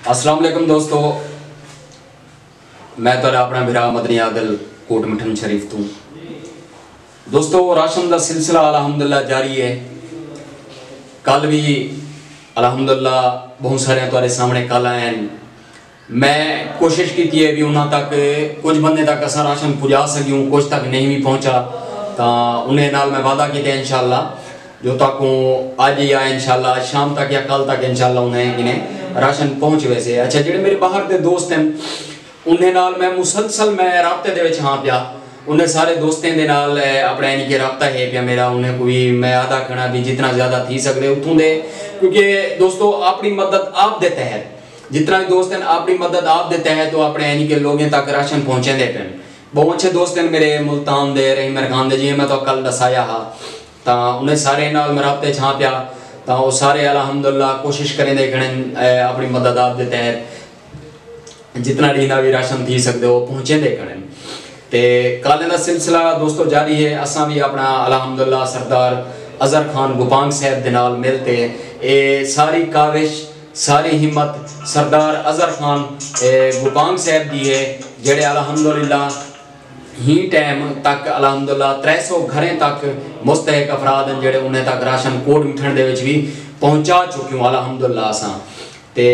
अस्सलाम वालेकुम दोस्तों, मैं तो अपना बिरा मदनी आदिल कोट मिठन शरीफ तू। दोस्तों राशन का सिलसिला अलहमदुलिल्लाह जारी है। कल भी अलहमदुलिल्लाह बहुत सारे तुम्हारे सामने कल आए हैं। मैं कोशिश की है भी उन्होंने तक कुछ बंदे तक असा राशन पुजा सकूँ, कुछ तक नहीं भी पहुँचा तो उन्हें नाल मैं वादा किया इंशाअल्लाह जो तक अज या इंशाअल्लाह शाम तक या कल तक इंशाअल्लाह उन्हें इन्हें राशन पहुँच वैसे। अच्छा जेडे मेरे बाहर के दोस्त हैं उन्हें नाल मैं मुसलसल मैं राबते दे विच हाँ पिया, उन्हें सारे दोस्तें दे नाल अपना यानी कि राबता है पिया मेरा। उन्हें कोई मैं आदा करना भी जितना ज़्यादा थी सकते उतों दे, क्योंकि दोस्तों अपनी मदद आप देते हैं, जितना भी दोस्त हैं अपनी मदद आप देते हैं तो अपने यानी कि लोगों तक राशन पहुँचे दे पे। बहुत अच्छे दोस्त हैं मेरे मुल्तान दे रही मेरे खान दे जी मैं तो कल दसाया हाँ तो उन्हें सारे नाल मैं राबते छा पिया तो वो सारे अलहमदुलिल्लाह कोशिश करें देखने अपनी मदद आप देते हैं जितना डीना भी राशन थी सकते हो पहुँचे देखने। तो कल का सिलसिला दोस्तों जारी है। असा भी अपना अलहमदुलिल्लाह सरदार अजहर खान गुपांग साहब के नाल मिलते ये सारी काविश सारी हिम्मत सरदार अजहर खान गुपांग साहब की है जेड़े अलहमदुलिल्लाह ही टाइम तक अलहमदुलिल्लाह 300 घरें तक मुस्तहक अफराद हैं जेड़े उन्हें तक राशन कोट मिठन दे विच भी पहुँचा चुके हूँ अलहमदुलिल्लाह असा। तो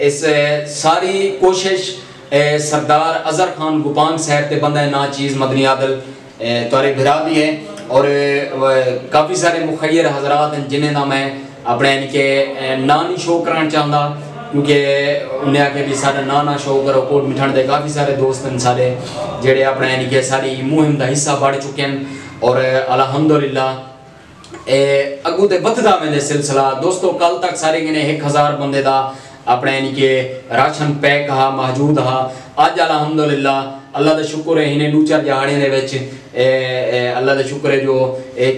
इस सारी कोशिश सरदार अजहर खान गुपांग साहब ते बंदा ना चीज़ मदनी आदिल तुहारे भिरा दी है और काफ़ी सारे मुखैर हजरात हैं जिन्हें ना मैं अपने यानी कि ना नहीं शो कराना चाहता, क्योंकि उन्हें आके भी सारा ना शो करो कोट मिठन दे काफ़ी सारे दोस्त हैं सारे जेड़े अपना यानी कि सारी मुहिम का हिस्सा बढ़ चुके हैं और अलहमदुलिल्लाह अगू तो बदता मेरे सिलसिला। दोस्तों कल तक सारे गिने 1000 बंदे का अपने यानी कि राशन पैक हा मौजूद हा। अज अलहमदुलिल्लाह अल्लाह का शुक्र है इन्हें नूचर जहाड़े अल्लाह का शुक्र है जो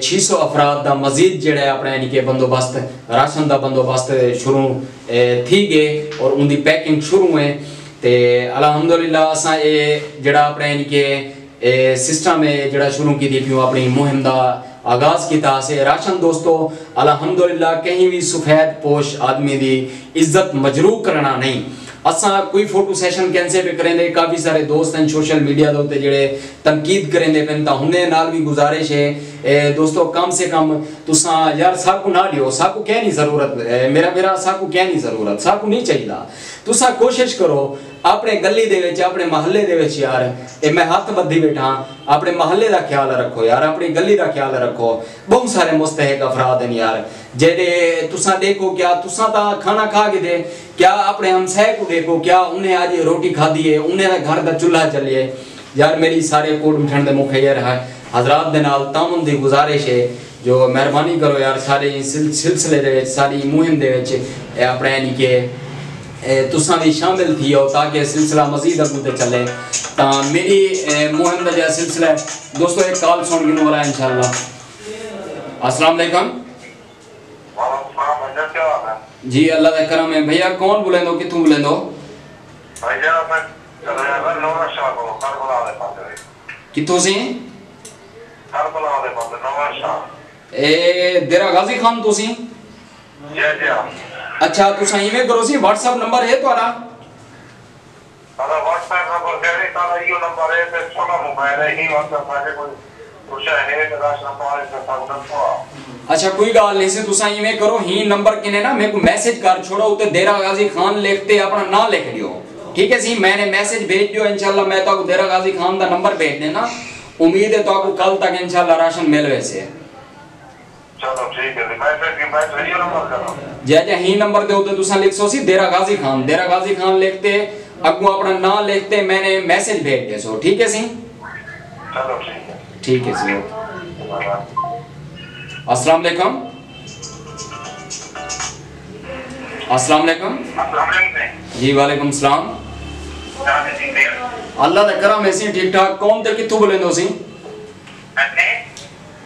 600 अफराद का मजीद जोड़ा अपना यानी कि बंदोबस्त राशन का बंदोबस्त शुरू थी गए और उनकी पैकिंग शुरू है। तो अलहमदुलिल्लाह असा ये जड़ा अपना यानी कि सिस्टम है जड़ा शुरू की थी अपनी मुहिम का आगाज़ किया से राशन। दोस्तों अलहमदुलिल्लाह कहीं भी सफेद पोश आदमी की इज्जत मजरू करना नहीं। असा कोई फोटो सेशन कैंसिल भी करेंगे, काफ़ी सारे दोस्त हैं सोशल मीडिया के उत्ते जेड़े तनकीद करेंगे पेन तो उन्हें नाल भी गुजारिश है दोस्तों कम से कम तुसा यार साकू ना लियो, साकू क्या नहीं ज़रूरत मेरा साकू क्या नहीं ज़रूरत, साकू नहीं चाहिए। तुसा कोशिश करो अपने गली दे विच अपने महल्ले दे विच यार मैं हाथ बद्धी बैठा अपने महल्ले का ख्याल रखो यार, अपनी गली का ख्याल रखो। बहुत सारे मुस्तहक अफराद हैं यार जेडे तुसा देखो क्या तुसा ता खाना खा के दे क्या अपने हमसाय को देखो क्या उन्हें आज रोटी खाधी है उन्हें घर का चूल्हा चलिए यार। मेरी सारे कोट मिठन दे मुखैर है हजरात दे नाल तामुन दी गुजारिश है जो मेहरबानी करो यार सारे सिलसिले दे विच सारी मुहिम दे विच अपने यानी कि तुसा भी शामिल थी हो ताकि सिलसिला मजीद अगू ते चले। तो मेरी मुहिम का जो सिलसिला है दोस्तों एक कॉल सुन गिनो वाला इंशाअल्लाह। अस्सलाम वालेकुम जी अल्लाह का करम है। भैया कौन बोले दो कितों बोले दो? कितों से? देरा गाजी खान तो सी? अच्छा तुसा इवें करो सी व्हाट्सएप नंबर है तुम्हारा? व्हाट्सएप नंबर दे दे तारा यो नंबर है पे छोटा मोबाइल है ही व्हाट्सएप पे कोई पूछा है तो राशन पाले से संपर्क। अच्छा कोई गाल नहीं से तुसा इवें करो ही नंबर किने ना मेरे को मैसेज कर छोड़ो उते देरा गाजी खान लिखते अपना नाम लिख दियो, ठीक है सी? मैंने मैसेज भेज दियो इंशाल्लाह मैं तो देरा गाजी खान का नंबर भेज देना। उम्मीद है तो आपको कल तक इंशाल्लाह राशन मिल वैसे। चलो ठीक है मैसेज की मैं वीडियो नंबर करो जय ही नंबर दे उते तुसा लिख सो सी देरा गाजी खान लिखते अगू अपना नाम लिखते मैंने मैसेज भेज दे सो, ठीक है सी? चलो ठीक है सी। अस्सलाम वालेकुम। अस्सलाम वालेकुम जी वालेकुम सलाम। अल्लाह का करम ऐसी ठीक ठाक। कौन ते किथों बोले दो सी?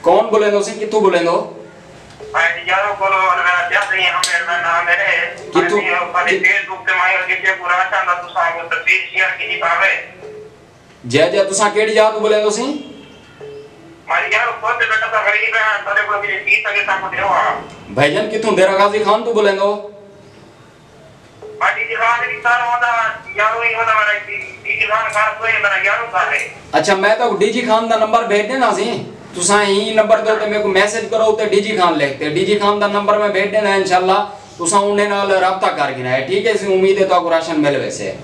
कौन बोले दो सी किथों बोले दो? यारो बोलो और मेरा क्या नहीं हम नाम है किथों फेसबुक पे मायो के पूरा चांदा तो सामने तस्वीर शेयर की पावे जय तुसा केड़ी जा तू बोले दो सी? मारी यार बहुत बेटा तो गरीब है तोरे को भी 30 तक सामने देवा भाईजान किथों देरा गाजी खान तू बोले दो? मारी जी रात की पाकिस्तान होता यारो ही होता मेरा डीजी खान खान कोई मेरा यारो का है। अच्छा मैं तो डीजी खान दा नंबर भेज देना सी, तुसा ही नंबर दो ते मेरे को मैसेज करो ते डीजी खान लिखते, डीजी खान दा नंबर मैं भेज देना इंशाल्लाह, तुसा उन्हें नाल राब्ता कर गिना है, ठीक है। इसी उम्मीद है तो आपको राशन मिल वैसे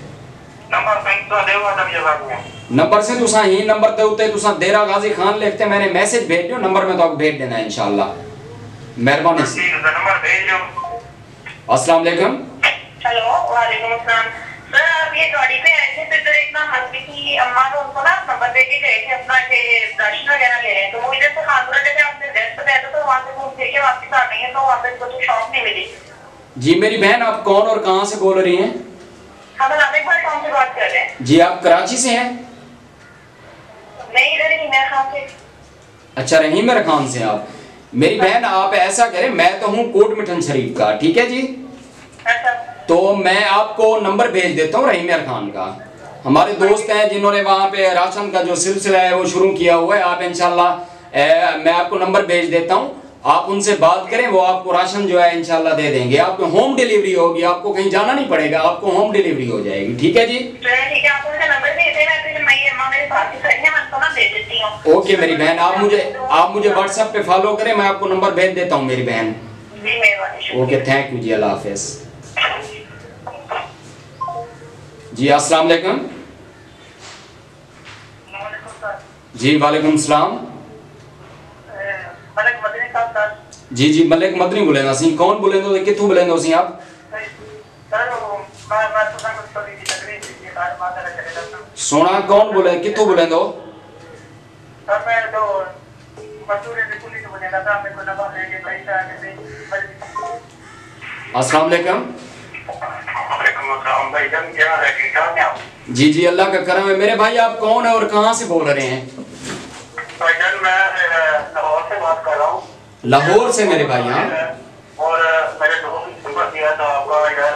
नंबर कहीं तो देवा तब जवाब में नंबर से तुसा ही नंबर दे उते तुसा देरा गाजी खान लिखते, मैंने मैसेज भेज दो, नंबर में तो आपको भेज देना है इंशाल्लाह, मेहरबानी से। ठीक है नंबर भेज दो। अस्सलाम वालेकुम। हेलो वालेकुम अस्सलाम सर, आप ये गाड़ी पे आए थे तो इधर एक ना हस्बी की अम्मा तो उनको ना नंबर दे के गए थे अपना के राशन वगैरह ले रहे हैं, तो वो इधर से खानपुरा जैसे आपने एड्रेस बताया था तो वहाँ से घूम फिर के वापस आ गई है, तो वहाँ पे इनको तो शॉप नहीं मिली। जी मेरी बहन आप कौन और कहाँ से बोल रही हैं? हम नामिक भाई कौन से बात कर रहे हैं? जी आप कराची से हैं? नहीं इधर ही मैं खान से। अच्छा रहीम खान से आप। मेरी बहन आप ऐसा करें, मैं तो हूँ कोट मिठन शरीफ का, ठीक है जी, अच्छा तो मैं आपको नंबर भेज देता हूँ रहीम खान का, हमारे दोस्त हैं जिन्होंने वहाँ पे राशन का जो सिलसिला है वो शुरू किया हुआ है, आप इंशाल्लाह मैं आपको नंबर भेज देता हूँ, आप उनसे बात करें, वो आपको राशन जो है इंशाल्लाह दे देंगे, आपको होम डिलीवरी होगी, आपको कहीं जाना नहीं पड़ेगा, आपको होम डिलीवरी हो जाएगी, ठीक है जी। ठीक है, आप उनका नंबर दे देना, फिर मैं ये अम्मा मेरे पास ही खड़ी है, मैं उनको ना दे देती हूँ। ओके मेरी बहन, आप मुझे व्हाट्सएप पे फॉलो करें, मैं आपको नंबर भेज देता हूँ मेरी बहन। जी मेहरबानी। ओके थैंक यू जी, अल्लाह हाफिज जी। अस्सलाम वालेकुम। जी वालेकुम सलाम। मलिक मदनी साहब सर। जी जी मलिक मदनी बोलेंदा सी, कौन बोलेंदो किथों बोलेंदो सी आप? सर मैं तो कुछ थोड़ी सी तकलीफ थी, बात बात कर रहा था। सोना कौन बोले, किथों बोलेंदो? सर मैं तो मजदूर है, पुलिस बोले था, मेरे को नंबर लेके पैसा आके अस्सलाम वालेकुम। वालेकुम अस्सलाम भाई जान, क्या है ठीक ठाक हैं आप? जी जी अल्लाह का करम है। मेरे भाई आप कौन है और कहाँ से बोल रहे हैं? भाईजान मैं लाहौर से बात कर रहा हूँ। लाहौर से मेरे भाई? हाँ और मेरे दोस्त ने नंबर दिया था आपका यार,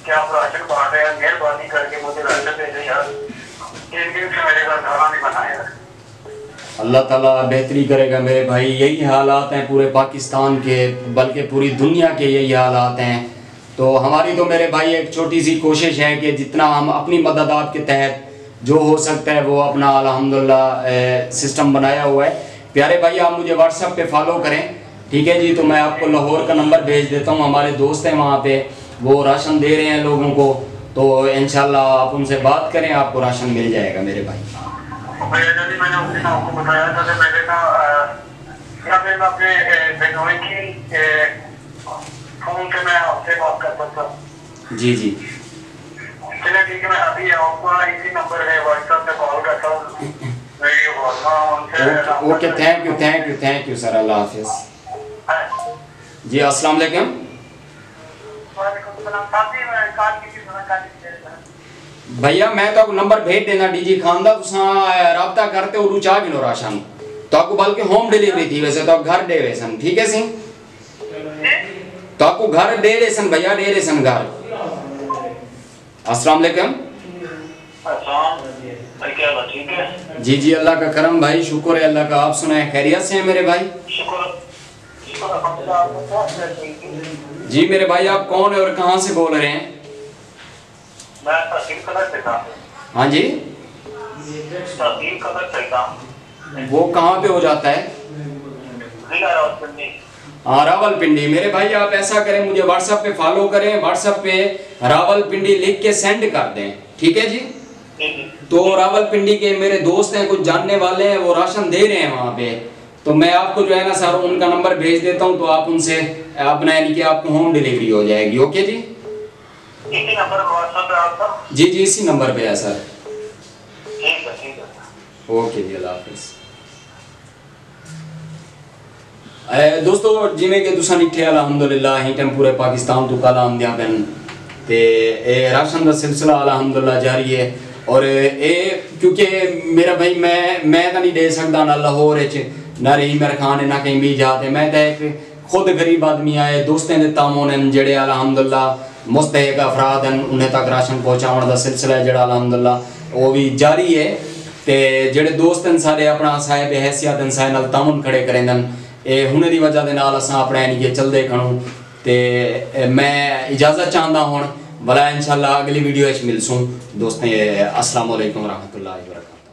क्या आप राशन बांट रहे हैं, मेहरबानी करके मुझे राशन दे दें यार, 3 दिन से मेरे घर खाना नहीं बना यार। अल्लाह ताला बेहतरी करेगा मेरे भाई, यही हालात हैं पूरे पाकिस्तान के, बल्कि पूरी दुनिया के यही हालात हैं, तो हमारी तो मेरे भाई एक छोटी सी कोशिश है कि जितना हम अपनी मदद आपके तहत जो हो सकता है वो अपना अल्हम्दुलिल्लाह सिस्टम बनाया हुआ है। प्यारे भाई आप मुझे व्हाट्सएप पे फॉलो करें, ठीक है जी, तो मैं आपको लाहौर का नंबर भेज देता हूँ, हमारे दोस्त हैं वहाँ पे, वो राशन दे रहे हैं लोगों को, तो इंशाल्लाह आप उनसे बात करें, आपको राशन मिल जाएगा मेरे भाई। भैया जी मैंने उस दिन आपको बताया था कि मैंने ना या फिर मैं अपने बेनोई की फोन से मैं आपसे बात कर सकता हूँ? जी जी चलिए ठीक है, मैं अभी आपको इसी नंबर है व्हाट्सएप पे कॉल करता हूँ, वीडियो कॉल में उनसे। ओके थैंक यू सर, अल्लाह हाफिज जी। अस्सलाम वालेकुम। वालेकुम सलाम काफी मैं काल की सर। भैया मैं तो नंबर भेज देना डीजी खान दा, तुसा राब्ता करते हो चाह गिनो राशन, तो आपको बल्कि होम डिलीवरी थी, वैसे तो घर दे रहे सन, ठीक है सी, तो आपको घर दे रहे सन भैया, दे रहे सन घर। अस्सलाम वालेकुम। ठीक है जी जी अल्लाह का करम भाई, शुक्र है अल्लाह का, आप सुनाए खैरियत से हैं मेरे भाई? जी मेरे भाई आप कौन है और कहाँ से बोल रहे हैं? मैं तहसील कदर से था। हाँ जी तहसील कदर से था। वो कहाँ पे हो जाता है? हाँ रावलपिंडी। मेरे भाई आप ऐसा करें, मुझे व्हाट्सएप पे फॉलो करें, व्हाट्सएप पे रावलपिंडी लिख के सेंड कर दें, ठीक है जी। तो रावलपिंडी के मेरे दोस्त हैं, कुछ जानने वाले हैं, वो राशन दे रहे हैं वहाँ पे, तो मैं आपको जो है ना सर उनका नंबर भेज देता हूँ, तो आप उनसे अपना यानी कि आपको होम डिलीवरी हो जाएगी। ओके जी, इसी नंबर पर व्हाट्सएप पे आपका? जी जी इसी नंबर पे है सर। ठीक है ओके जी, अल्लाह हाफिज। दोस्तों जिमें कि तुसा निठे अलहमदुलिल्लाह ही टाइम पूरे पाकिस्तान तो कल आमदियां पेन ते राशन का सिलसिला अलहमदुलिल्लाह जारी है, और क्योंकि मेरा भाई मैं तो नहीं दे सकता ना लाहौर ना रही मेरे खान ना कहीं भी जाते, मैं तो एक खुद गरीब आदमी आए दोस्तें दे तामोन जेड़े अलहमदुलिल्लाह मुस्तहिक अफराद हैं, उन्हें तक राशन पहुँचाने का सिलसिला है जेड़ा अलहमदुलिल्लाह वो भी जारी है, ते जेड़े दोस्त हैं सारे अपना साहिब हैसियत हैं सारे नाल तामुन खड़े करेंदन, हुने दी वजह दे नाल असां अपने यानी कि चलदे खणूं, ते मैं इजाज़त चाहता हूँ भला इंशाल्लाह अगली वीडियो मिलसूँ दोस्तें। अस्सलाम वालेकुम रहमतुल्लाहि व बरकातहू।